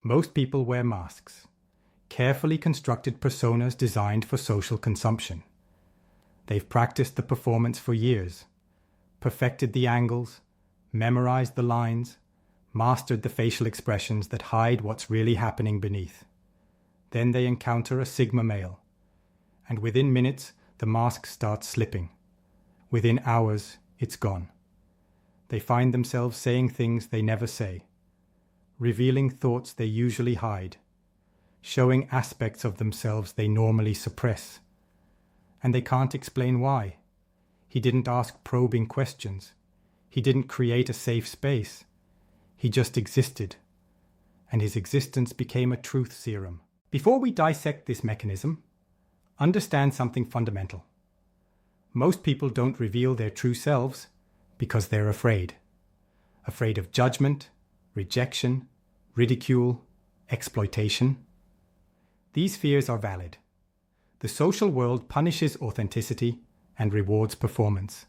Most people wear masks, carefully constructed personas designed for social consumption. They've practiced the performance for years, perfected the angles, memorized the lines, mastered the facial expressions that hide what's really happening beneath. Then they encounter a Sigma male, and within minutes, the mask starts slipping. Within hours, it's gone. They find themselves saying things they never say, revealing thoughts they usually hide, showing aspects of themselves they normally suppress. And they can't explain why. He didn't ask probing questions. He didn't create a safe space. He just existed. And his existence became a truth serum. Before we dissect this mechanism, understand something fundamental. Most people don't reveal their true selves because they're afraid. Afraid of judgment, rejection, ridicule, exploitation. These fears are valid. The social world punishes authenticity and rewards performance.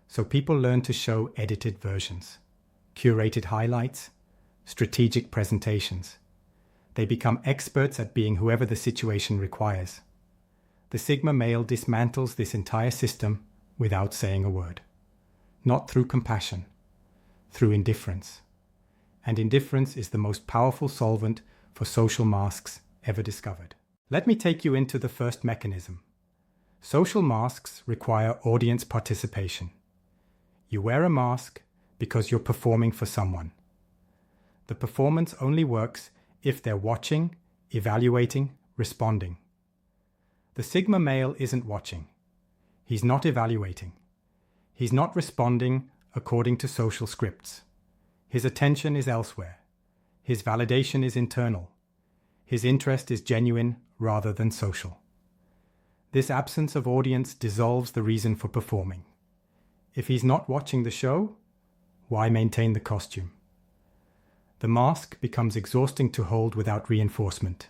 So people learn to show edited versions, curated highlights, strategic presentations. They become experts at being whoever the situation requires. The Sigma male dismantles this entire system without saying a word. Not through compassion, through indifference. And indifference is the most powerful solvent for social masks ever discovered. Let me take you into the first mechanism. Social masks require audience participation. You wear a mask because you're performing for someone. The performance only works if they're watching, evaluating, responding. The Sigma male isn't watching. He's not evaluating. He's not responding according to social scripts. His attention is elsewhere. His validation is internal. His interest is genuine rather than social. This absence of audience dissolves the reason for performing. If he's not watching the show, why maintain the costume? The mask becomes exhausting to hold without reinforcement,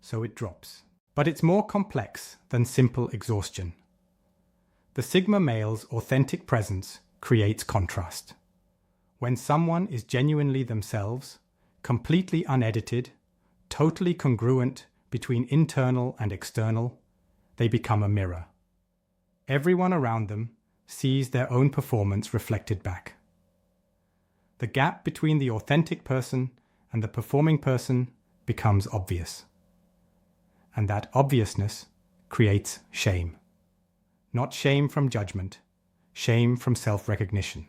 so it drops. But it's more complex than simple exhaustion. The Sigma male's authentic presence creates contrast. When someone is genuinely themselves, completely unedited, totally congruent between internal and external, they become a mirror. Everyone around them sees their own performance reflected back. The gap between the authentic person and the performing person becomes obvious. And that obviousness creates shame. Not shame from judgment, shame from self-recognition.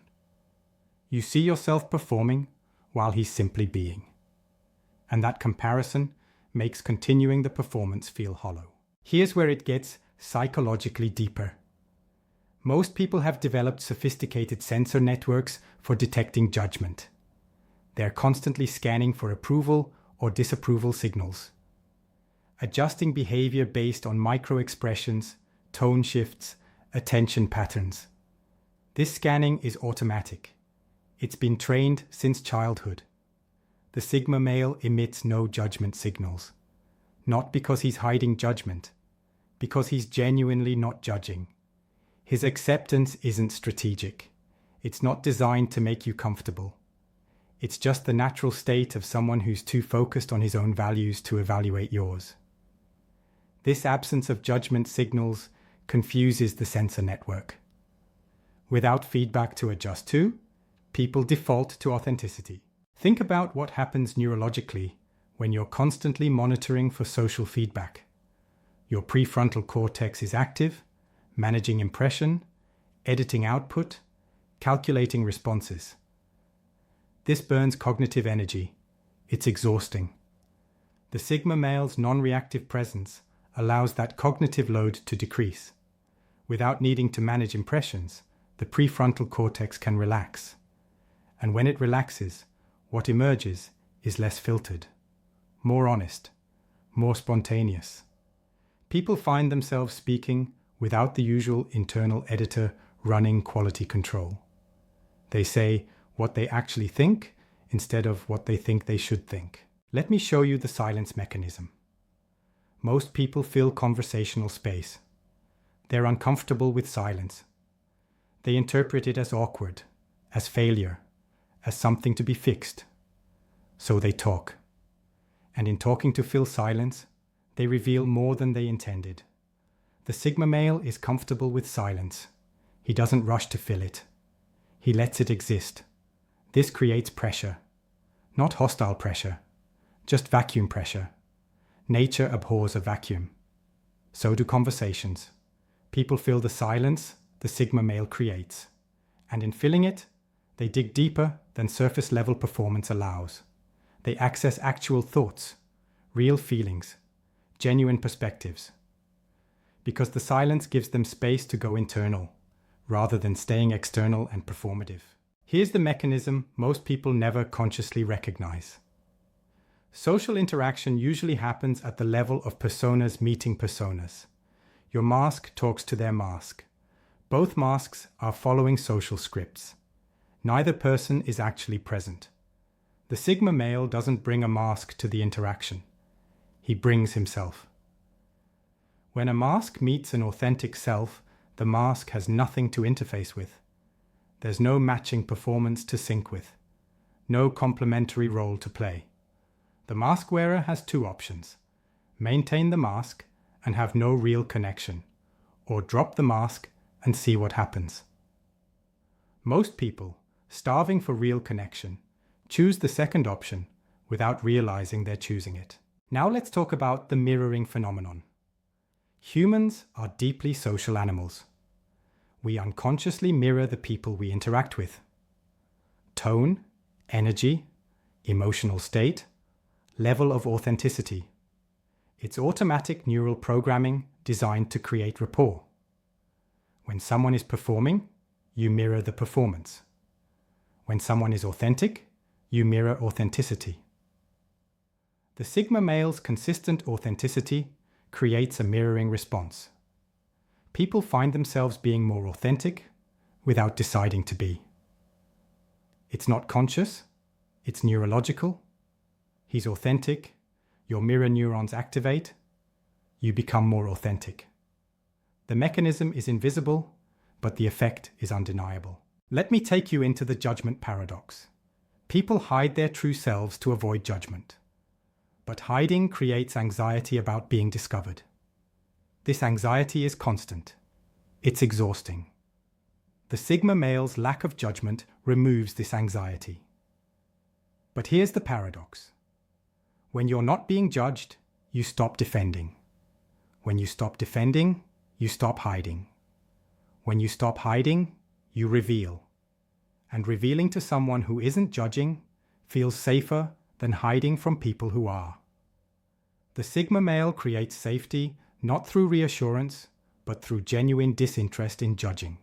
You see yourself performing while he's simply being. And that comparison makes continuing the performance feel hollow. Here's where it gets psychologically deeper. Most people have developed sophisticated sensor networks for detecting judgment. They're constantly scanning for approval or disapproval signals, adjusting behavior based on micro-expressions, tone shifts, attention patterns. This scanning is automatic. It's been trained since childhood. The Sigma male emits no judgment signals. Not because he's hiding judgment, because he's genuinely not judging. His acceptance isn't strategic. It's not designed to make you comfortable. It's just the natural state of someone who's too focused on his own values to evaluate yours. This absence of judgment signals confuses the sensor network. Without feedback to adjust to, people default to authenticity. Think about what happens neurologically when you're constantly monitoring for social feedback. Your prefrontal cortex is active, managing impression, editing output, calculating responses. This burns cognitive energy. It's exhausting. The Sigma male's non-reactive presence allows that cognitive load to decrease. Without needing to manage impressions, the prefrontal cortex can relax. And when it relaxes, what emerges is less filtered, more honest, more spontaneous. People find themselves speaking without the usual internal editor running quality control. They say what they actually think instead of what they think they should think. Let me show you the silence mechanism. Most people fill conversational space. They're uncomfortable with silence. They interpret it as awkward, as failure, as something to be fixed. So they talk. And in talking to fill silence, they reveal more than they intended. The Sigma male is comfortable with silence. He doesn't rush to fill it. He lets it exist. This creates pressure. Not hostile pressure, just vacuum pressure. Nature abhors a vacuum. So do conversations. People fill the silence the Sigma male creates. And in filling it, they dig deeper than surface level performance allows. They access actual thoughts, real feelings, genuine perspectives. Because the silence gives them space to go internal, rather than staying external and performative. Here's the mechanism most people never consciously recognize. Social interaction usually happens at the level of personas meeting personas. Your mask talks to their mask. Both masks are following social scripts. Neither person is actually present. The Sigma male doesn't bring a mask to the interaction. He brings himself. When a mask meets an authentic self, the mask has nothing to interface with. There's no matching performance to sync with. No complementary role to play. The mask wearer has two options: maintain the mask and have no real connection, or drop the mask and see what happens. Most people, starving for real connection, choose the second option without realizing they're choosing it. Now let's talk about the mirroring phenomenon. Humans are deeply social animals. We unconsciously mirror the people we interact with. Tone, energy, emotional state, level of authenticity. It's automatic neural programming designed to create rapport. When someone is performing, you mirror the performance. When someone is authentic, you mirror authenticity. The Sigma male's consistent authenticity creates a mirroring response. People find themselves being more authentic without deciding to be. It's not conscious, it's neurological. He's authentic, your mirror neurons activate, you become more authentic. The mechanism is invisible, but the effect is undeniable. Let me take you into the judgment paradox. People hide their true selves to avoid judgment. But hiding creates anxiety about being discovered. This anxiety is constant. It's exhausting. The Sigma male's lack of judgment removes this anxiety. But here's the paradox. When you're not being judged, you stop defending. When you stop defending, you stop hiding. When you stop hiding, you reveal. And revealing to someone who isn't judging feels safer than hiding from people who are. The Sigma male creates safety not through reassurance, but through genuine disinterest in judging.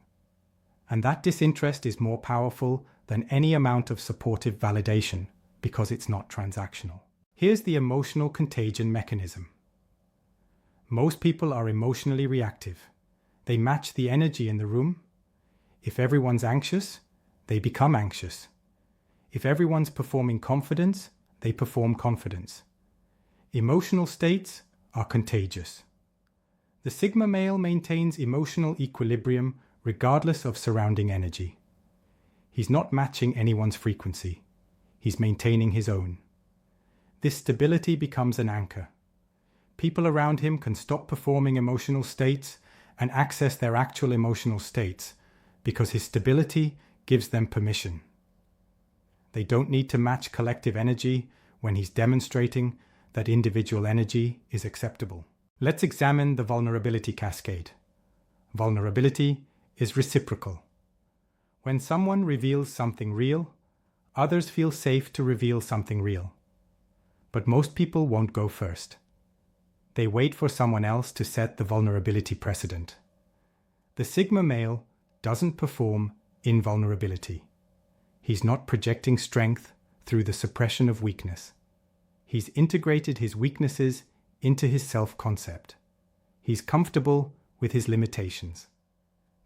And that disinterest is more powerful than any amount of supportive validation because it's not transactional. Here's the emotional contagion mechanism. Most people are emotionally reactive. They match the energy in the room. If everyone's anxious, they become anxious. If everyone's performing confidence, they perform confidence. Emotional states are contagious. The Sigma male maintains emotional equilibrium regardless of surrounding energy. He's not matching anyone's frequency. He's maintaining his own. This stability becomes an anchor. People around him can stop performing emotional states and access their actual emotional states because his stability gives them permission. They don't need to match collective energy when he's demonstrating that individual energy is acceptable. Let's examine the vulnerability cascade. Vulnerability is reciprocal. When someone reveals something real, others feel safe to reveal something real. But most people won't go first. They wait for someone else to set the vulnerability precedent. The Sigma male doesn't perform invulnerability. He's not projecting strength through the suppression of weakness. He's integrated his weaknesses into his self-concept. He's comfortable with his limitations.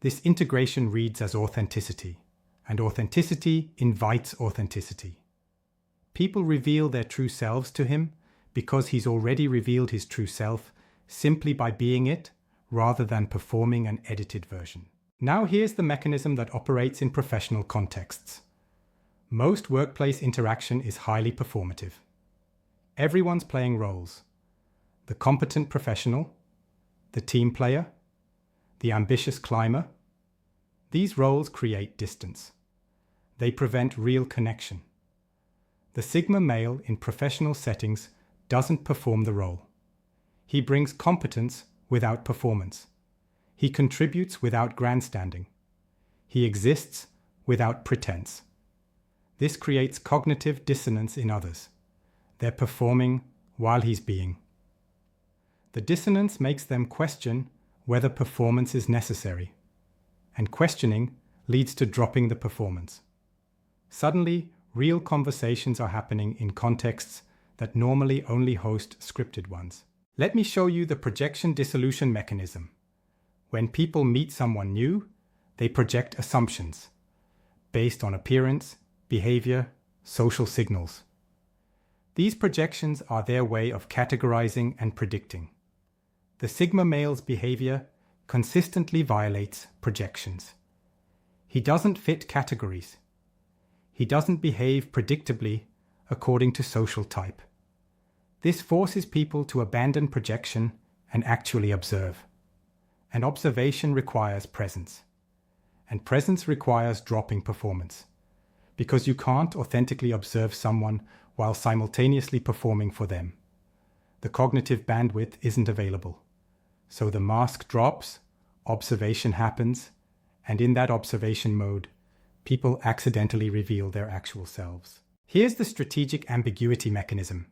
This integration reads as authenticity, and authenticity invites authenticity. People reveal their true selves to him because he's already revealed his true self simply by being it rather than performing an edited version. Now here's the mechanism that operates in professional contexts. Most workplace interaction is highly performative. Everyone's playing roles: the competent professional, the team player, the ambitious climber. These roles create distance. They prevent real connection. The Sigma male in professional settings doesn't perform the role. He brings competence without performance. He contributes without grandstanding. He exists without pretense. This creates cognitive dissonance in others. They're performing while he's being. The dissonance makes them question whether performance is necessary, and questioning leads to dropping the performance. Suddenly, real conversations are happening in contexts that normally only host scripted ones. Let me show you the projection dissolution mechanism. When people meet someone new, they project assumptions based on appearance, behavior, social signals. These projections are their way of categorizing and predicting. The Sigma male's behavior consistently violates projections. He doesn't fit categories. He doesn't behave predictably according to social type. This forces people to abandon projection and actually observe. And observation requires presence. And presence requires dropping performance. Because you can't authentically observe someone while simultaneously performing for them. The cognitive bandwidth isn't available. So the mask drops, observation happens, and in that observation mode, people accidentally reveal their actual selves. Here's the strategic ambiguity mechanism.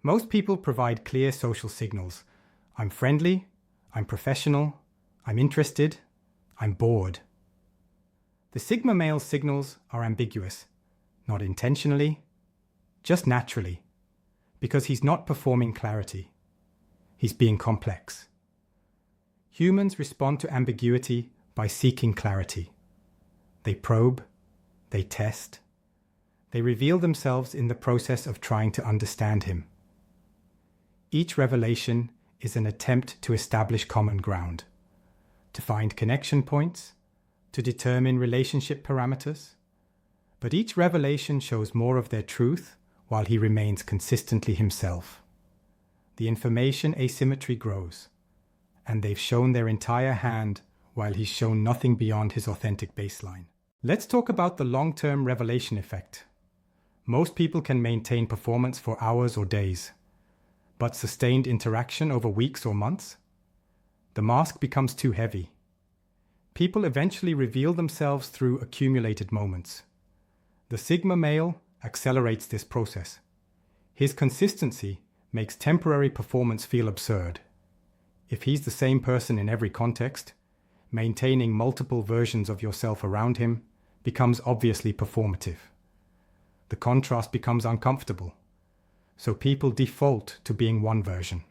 Most people provide clear social signals. I'm friendly, I'm professional, I'm interested, I'm bored. The Sigma male signals are ambiguous, not intentionally, just naturally, because he's not performing clarity. He's being complex. Humans respond to ambiguity by seeking clarity. They probe, they test, they reveal themselves in the process of trying to understand him. Each revelation is an attempt to establish common ground, to find connection points, to determine relationship parameters. But each revelation shows more of their truth while he remains consistently himself. The information asymmetry grows, and they've shown their entire hand while he's shown nothing beyond his authentic baseline. Let's talk about the long-term revelation effect. Most people can maintain performance for hours or days, but sustained interaction over weeks or months? The mask becomes too heavy. People eventually reveal themselves through accumulated moments. The Sigma male accelerates this process. His consistency makes temporary performance feel absurd. If he's the same person in every context, maintaining multiple versions of yourself around him becomes obviously performative. The contrast becomes uncomfortable. So people default to being one version.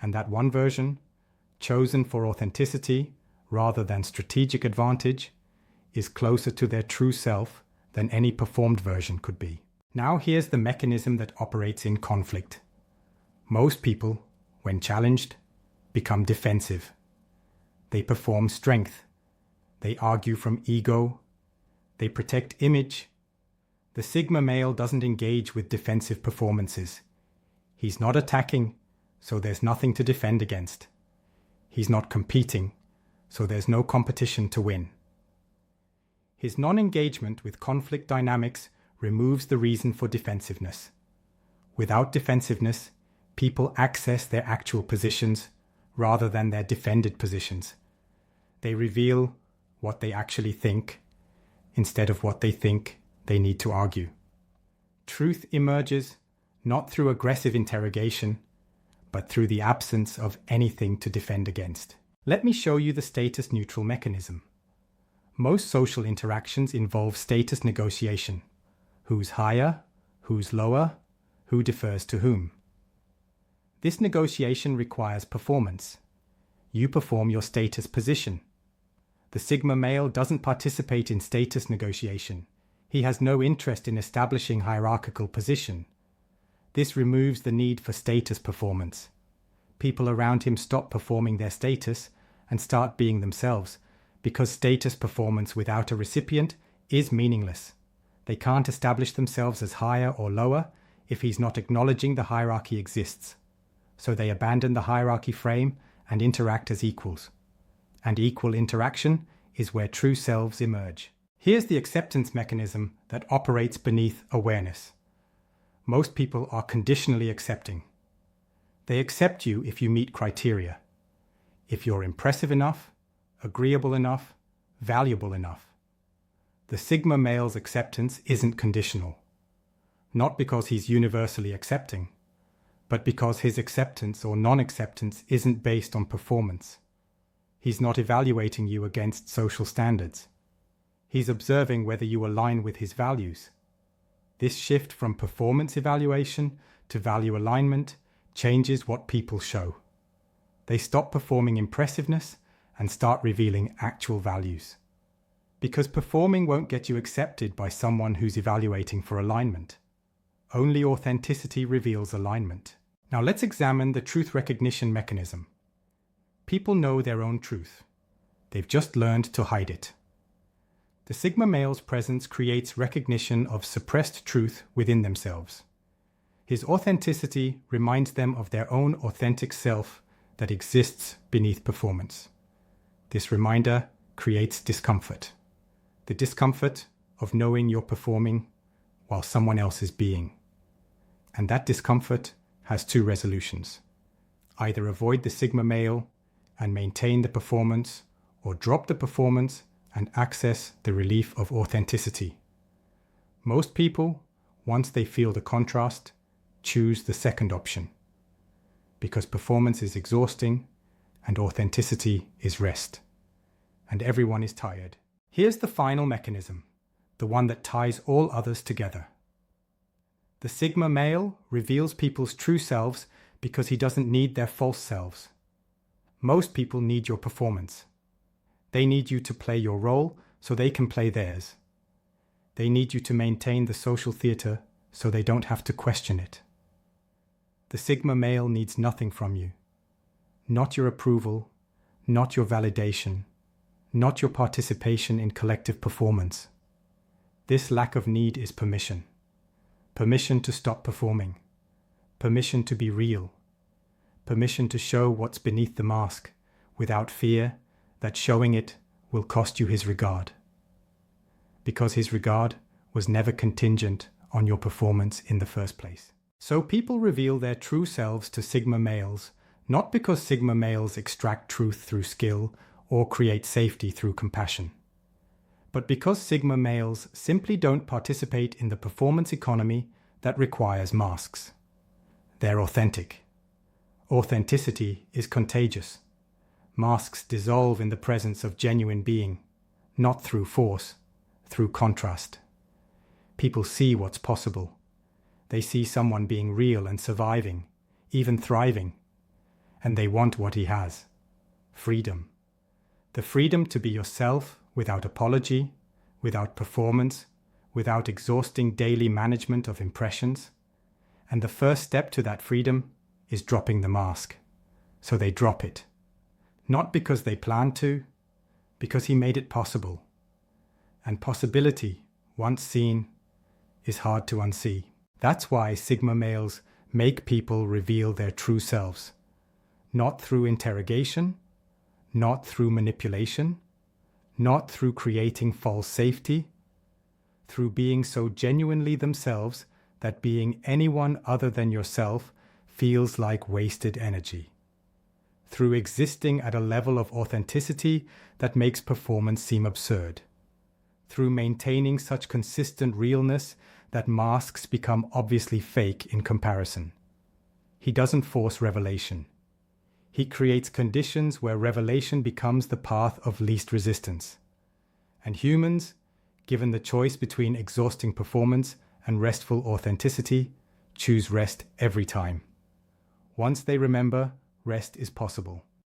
And that one version, chosen for authenticity rather than strategic advantage, is closer to their true self than any performed version could be. Now here's the mechanism that operates in conflict. Most people, when challenged, become defensive. They perform strength. They argue from ego. They protect image. The Sigma male doesn't engage with defensive performances. He's not attacking, so there's nothing to defend against. He's not competing, so there's no competition to win. His non-engagement with conflict dynamics removes the reason for defensiveness. Without defensiveness, people access their actual positions rather than their defended positions. They reveal what they actually think instead of what they think they need to argue. Truth emerges not through aggressive interrogation, but through the absence of anything to defend against. Let me show you the status neutral mechanism. Most social interactions involve status negotiation. Who's higher, who's lower, who defers to whom. This negotiation requires performance. You perform your status position. The Sigma male doesn't participate in status negotiation. He has no interest in establishing hierarchical position. This removes the need for status performance. People around him stop performing their status and start being themselves, because status performance without a recipient is meaningless. They can't establish themselves as higher or lower if he's not acknowledging the hierarchy exists. So they abandon the hierarchy frame and interact as equals. And equal interaction is where true selves emerge. Here's the acceptance mechanism that operates beneath awareness. Most people are conditionally accepting. They accept you if you meet criteria. If you're impressive enough, agreeable enough, valuable enough. The Sigma male's acceptance isn't conditional. Not because he's universally accepting, but because his acceptance or non-acceptance isn't based on performance. He's not evaluating you against social standards. He's observing whether you align with his values. This shift from performance evaluation to value alignment changes what people show. They stop performing impressiveness and start revealing actual values. Because performing won't get you accepted by someone who's evaluating for alignment. Only authenticity reveals alignment. Now let's examine the truth recognition mechanism. People know their own truth. They've just learned to hide it. The Sigma male's presence creates recognition of suppressed truth within themselves. His authenticity reminds them of their own authentic self that exists beneath performance. This reminder creates discomfort. The discomfort of knowing you're performing while someone else is being. And that discomfort has two resolutions. Either avoid the Sigma male and maintain the performance, or drop the performance and access the relief of authenticity. Most people, once they feel the contrast, choose the second option, because performance is exhausting and authenticity is rest, and everyone is tired. Here's the final mechanism, the one that ties all others together. The Sigma male reveals people's true selves because he doesn't need their false selves. Most people need your performance. They need you to play your role so they can play theirs. They need you to maintain the social theater so they don't have to question it. The Sigma male needs nothing from you. Not your approval, not your validation, not your participation in collective performance. This lack of need is permission. Permission to stop performing. Permission to be real. Permission to show what's beneath the mask without fear that showing it will cost you his regard. Because his regard was never contingent on your performance in the first place. So people reveal their true selves to Sigma males, not because Sigma males extract truth through skill or create safety through compassion, but because Sigma males simply don't participate in the performance economy that requires masks. They're authentic. Authenticity is contagious. Masks dissolve in the presence of genuine being, not through force, through contrast. People see what's possible. They see someone being real and surviving, even thriving. And they want what he has. Freedom. The freedom to be yourself without apology, without performance, without exhausting daily management of impressions. And the first step to that freedom is dropping the mask. So they drop it. Not because they planned to, because he made it possible. And possibility, once seen, is hard to unsee. That's why Sigma males make people reveal their true selves. Not through interrogation, not through manipulation, not through creating false safety, through being so genuinely themselves that being anyone other than yourself feels like wasted energy. Through existing at a level of authenticity that makes performance seem absurd. Through maintaining such consistent realness that masks become obviously fake in comparison. He doesn't force revelation. He creates conditions where revelation becomes the path of least resistance. And humans, given the choice between exhausting performance and restful authenticity, choose rest every time. Once they remember, rest is possible.